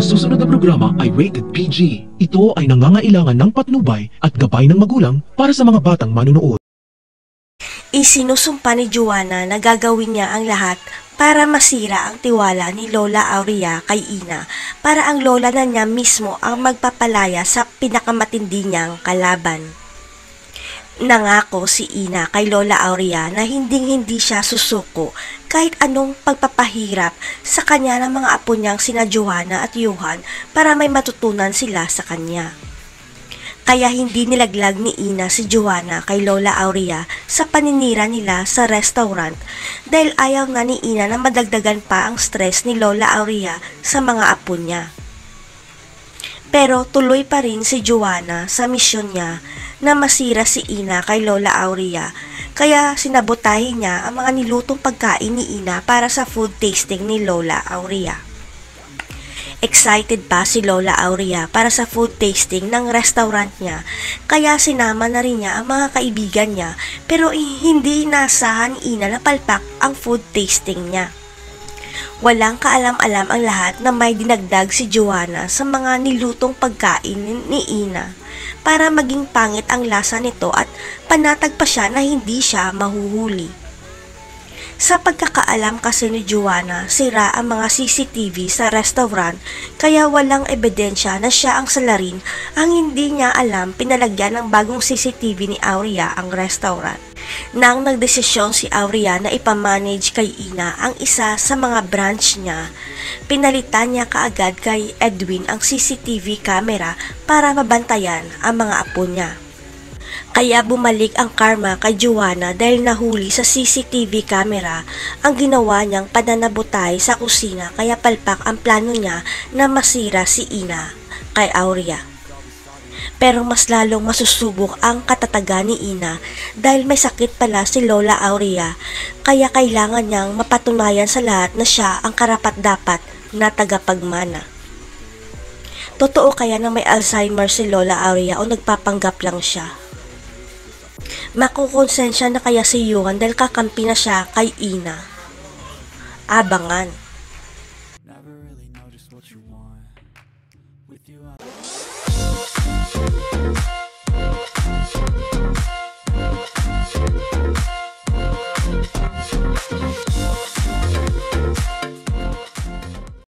susunod na programa ay rated PG. Ito ay nangangailangan ng patnubay at gabay ng magulang para sa mga batang manunood. Isinusumpa ni Joanna na gagawin niya ang lahat para masira ang tiwala ni Lola Aurea kay Ina, para ang lola na niya mismo ang magpapalaya sa pinakamatindi niyang kalaban. Nangako si Ina kay Lola Aurea na hindi siya susuko kahit anong pagpapahirap sa kanya ng mga apo niyang sina Joanna at Johan para may matutunan sila sa kanya. Kaya hindi nilaglag ni Ina si Joanna kay Lola Aurea sa paninira nila sa restaurant dahil ayaw na ni Ina na madagdagan pa ang stress ni Lola Aurea sa mga apo niya. Pero tuloy pa rin si Joanna sa misyon niya na masira si Ina kay Lola Aurea, kaya sinabotahin niya ang mga nilutong pagkain ni Ina para sa food tasting ni Lola Aurea. Excited pa si Lola Aurea para sa food tasting ng restaurant niya, kaya sinama na rin niya ang mga kaibigan niya, pero hindi inasahan ni Ina na palpak ang food tasting niya. Walang kaalam-alam ang lahat na may dinagdag si Joanna sa mga nilutong pagkain ni Ina para maging pangit ang lasa nito at panatag pa siya na hindi siya mahuhuli. Sa pagkakaalam kasi ni Joanna, sira ang mga CCTV sa restaurant kaya walang ebidensya na siya ang salarin. Ang hindi niya alam, pinalagyan ng bagong CCTV ni Aurea ang restaurant. Nang nagdesisyon si Aurea na ipamanage kay Ina ang isa sa mga branch niya, pinalitan niya kaagad kay Edwin ang CCTV camera para mabantayan ang mga apo niya. Kaya bumalik ang karma kay Joanna dahil nahuli sa CCTV camera ang ginawa niyang pananabutay sa kusina, kaya palpak ang plano niya na masira si Ina kay Aurea. Pero mas lalong masusubok ang katatagan ni Ina dahil may sakit pala si Lola Aurea, kaya kailangan niyang mapatunayan sa lahat na siya ang karapat-dapat na tagapagmana. Totoo kaya na may Alzheimer si Lola Aurea o nagpapanggap lang siya? Makukonsensya na kaya si Johan dahil kakampi na siya kay Ina? Abangan.